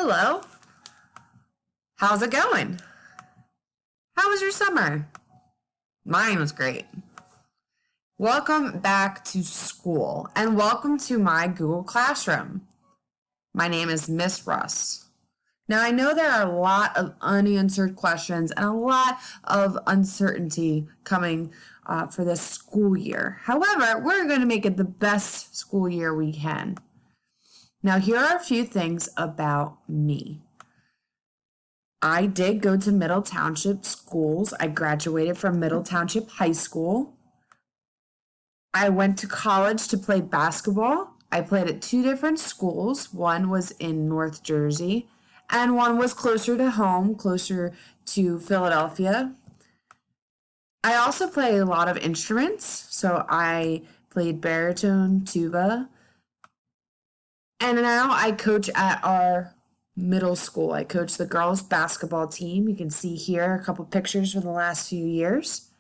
Hello. How's it going? How was your summer? Mine was great. Welcome back to school and welcome to my Google Classroom. My name is Miss Russ. Now, I know there are a lot of unanswered questions and a lot of uncertainty coming for this school year. However, we're going to make it the best school year we can. Now, here are a few things about me. I did go to Middle Township schools. I graduated from Middle Township High School. I went to college to play basketball. I played at two different schools. One was in North Jersey, and one was closer to home, closer to Philadelphia. I also play a lot of instruments. So I played baritone, tuba, and now I coach at our middle school. I coach the girls basketball team. You can see here a couple pictures from the last few years.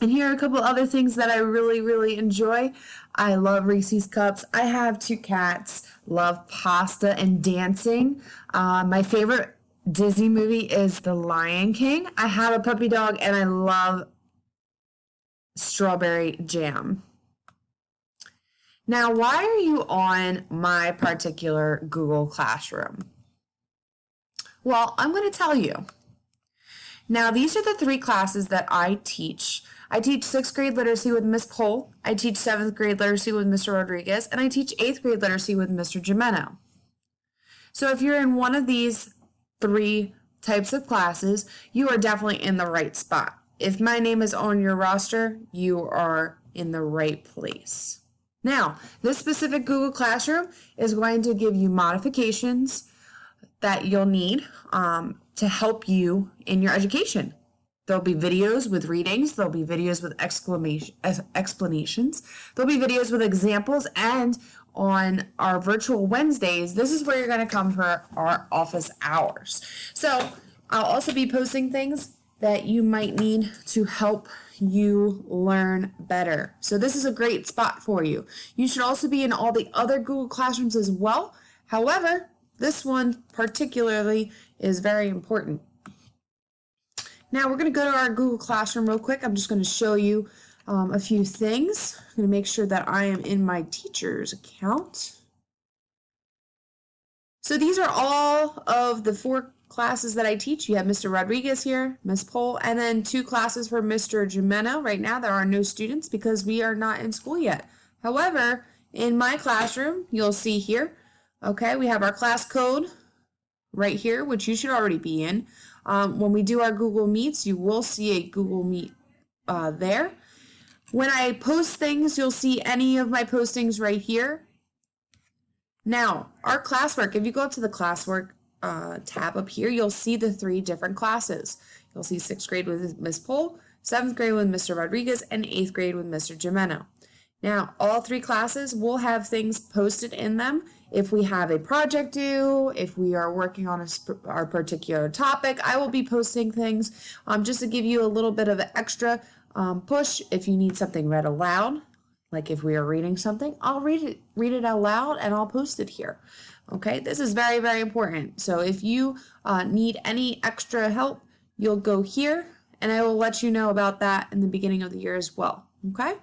And here are a couple other things that I really enjoy. I love Reese's Cups. I have two cats, love pasta and dancing. My favorite Disney movie is The Lion King. I have a puppy dog and I love strawberry jam. Now, why are you on my particular Google Classroom? Well, I'm going to tell you. Now, these are the three classes that I teach. I teach 6th grade literacy with Miss Pohl. I teach 7th grade literacy with Mr. Rodriguez, and I teach 8th grade literacy with Mr. Gimeno. So if you're in one of these three types of classes, you are definitely in the right spot. If my name is on your roster, you are in the right place. Now, this specific Google Classroom is going to give you modifications that you'll need to help you in your education. There'll be videos with readings, there'll be videos with explanations, there'll be videos with examples, and on our virtual Wednesdays, this is where you're going to come for our office hours. So I'll also be posting things that you might need to help you learn better. So this is a great spot for you. You should also be in all the other Google Classrooms as well. However, this one particularly is very important. Now we're going to go to our Google Classroom real quick. I'm just going to show you a few things. I'm going to make sure that I am in my teacher's account. So these are all of the 4 classes that I teach. You have Mr. Rodriguez here, Miss Pohl, and then 2 classes for Mr. Gimeno. Right now there are no students because we are not in school yet. However, in my classroom, you'll see here, okay, we have our class code right here, which you should already be in. When we do our Google Meets, you will see a Google Meet there. When I post things, you'll see any of my postings right here. Now, our classwork, if you go to the classwork tab up here, you'll see the 3 different classes. You'll see 6th grade with Miss Pohl, 7th grade with Mr. Rodriguez, and 8th grade with Mr. Gimeno. Now, all 3 classes will have things posted in them. If we have a project due, if we are working on our particular topic, I will be posting things just to give you a little bit of an extra push. If you need something read aloud, like if we are reading something, I'll read it out loud and I'll post it here. Okay, this is very important. So if you need any extra help, you'll go here and I will let you know about that in the beginning of the year as well. Okay,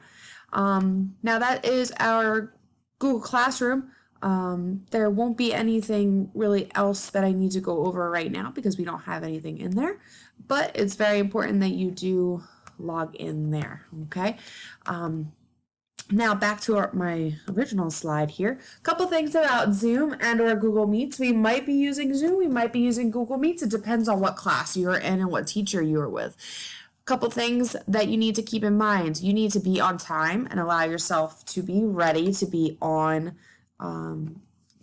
now that is our Google Classroom. There won't be anything really else that I need to go over right now because we don't have anything in there, but it's very important that you do log in there. Okay. Now back to my original slide here. A couple things about Zoom and or Google Meets. We might be using Zoom, we might be using Google Meets. It depends on what class you're in and what teacher you're with. A couple things that you need to keep in mind. You need to be on time and allow yourself to be ready to be on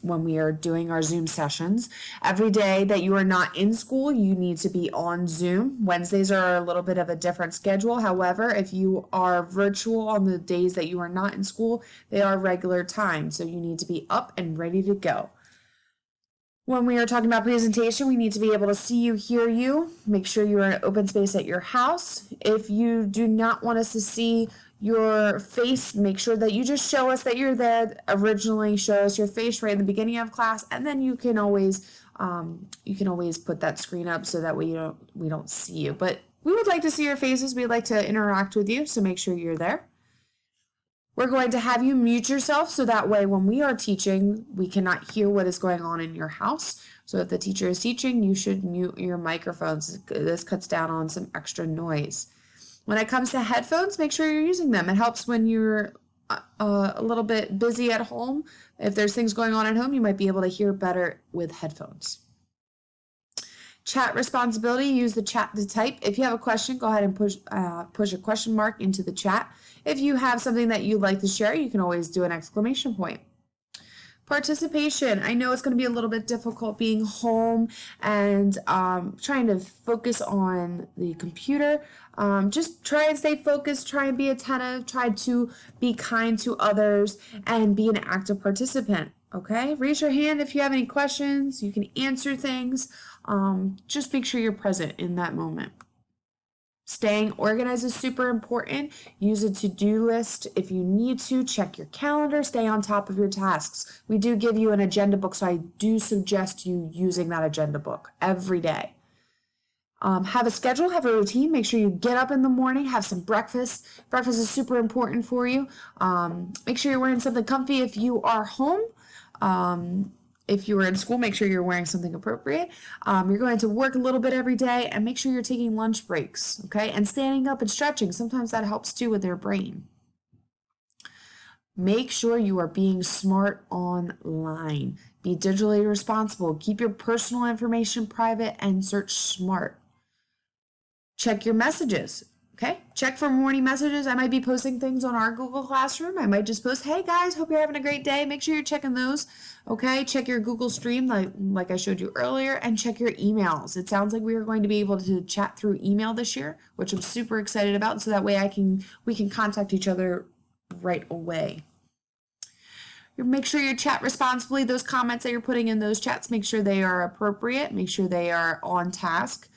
when we are doing our Zoom sessions. Every day that you are not in school, you need to be on Zoom. Wednesdays are a little bit of a different schedule. However, if you are virtual on the days that you are not in school, they are regular time. So you need to be up and ready to go. When we are talking about presentation, we need to be able to see you, hear you. Make sure you are in an open space at your house. If you do not want us to see Your face, make sure that you just show us that you're there. Originally, show us your face right in the beginning of class, and then you can always put that screen up so that we don't see you. But we would like to see your faces. We'd like to interact with you, so make sure you're there. We're going to have you mute yourself so that way when we are teaching, we cannot hear what is going on in your house. So if the teacher is teaching, you should mute your microphones. This cuts down on some extra noise. When it comes to headphones, make sure you're using them. It helps when you're a little bit busy at home. If there's things going on at home, you might be able to hear better with headphones. Chat responsibility, use the chat to type. If you have a question, go ahead and push a question mark into the chat. If you have something that you'd like to share, you can always do an exclamation point. Participation. I know it's going to be a little bit difficult being home and trying to focus on the computer. Just try and stay focused, try and be attentive, try to be kind to others, and be an active participant. Okay, raise your hand if you have any questions. You can answer things. Just make sure you're present in that moment. Staying organized is super important. Use a to-do list if you need to. Check your calendar. Stay on top of your tasks. We do give you an agenda book, so I do suggest you using that agenda book every day. Have a schedule, have a routine. Make sure you get up in the morning, have some breakfast. Breakfast is super important for you. Make sure you're wearing something comfy if you are home. If you were in school, make sure you're wearing something appropriate. You're going to work a little bit every day, and make sure you're taking lunch breaks, okay? And standing up and stretching. Sometimes that helps too with their brain. Make sure you are being smart online. Be digitally responsible. Keep your personal information private and search smart. Check your messages. Okay, check for morning messages. I might be posting things on our Google Classroom. I might just post, hey guys, hope you're having a great day. Make sure you're checking those. Okay, check your Google Stream like I showed you earlier, and check your emails. It sounds like we are going to be able to chat through email this year, which I'm super excited about. So that way we can contact each other right away. Make sure you chat responsibly. Those comments that you're putting in those chats, make sure they are appropriate. Make sure they are on task.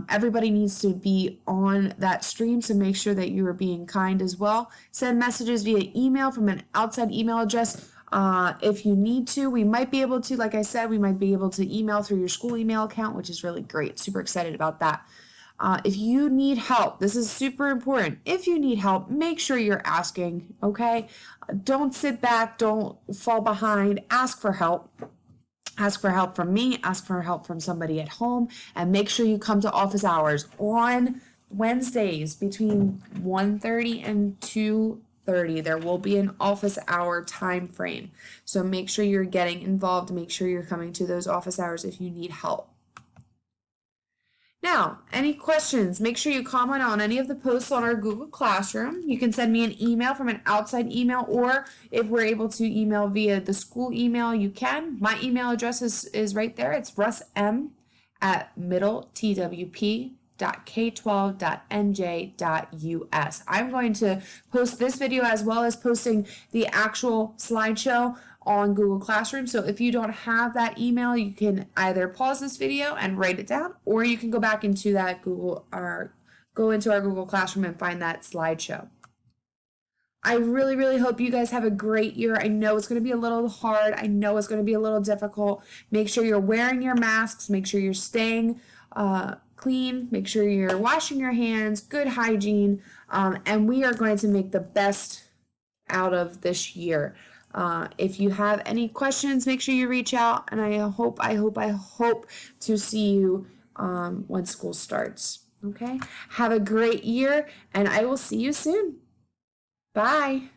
Everybody needs to be on that stream, so make sure that you are being kind as well. Send messages via email from an outside email address if you need to. We might be able to, like I said, we might be able to email through your school email account, which is really great. Super excited about that. If you need help, this is super important. If you need help, make sure you're asking, okay? Don't sit back, don't fall behind, ask for help. Ask for help from me, ask for help from somebody at home, and make sure you come to office hours on Wednesdays between 1:30 and 2:30. There will be an office hour time frame. So make sure you're getting involved, make sure you're coming to those office hours if you need help. Now, any questions, make sure you comment on any of the posts on our Google Classroom. You can send me an email from an outside email, or if we're able to email via the school email, you can. My email address is right there. It's russm@middletwp.k12.nj.us. I'm going to post this video as well as posting the actual slideshow on Google Classroom. So if you don't have that email, you can either pause this video and write it down, or you can go back into that go into our Google Classroom and find that slideshow. I really, really hope you guys have a great year. I know it's going to be a little hard. I know it's going to be a little difficult. Make sure you're wearing your masks. Make sure you're staying clean. Make sure you're washing your hands, good hygiene, and we are going to make the best out of this year. If you have any questions, make sure you reach out, and I hope to see you when school starts. Okay? Have a great year, and I will see you soon. Bye.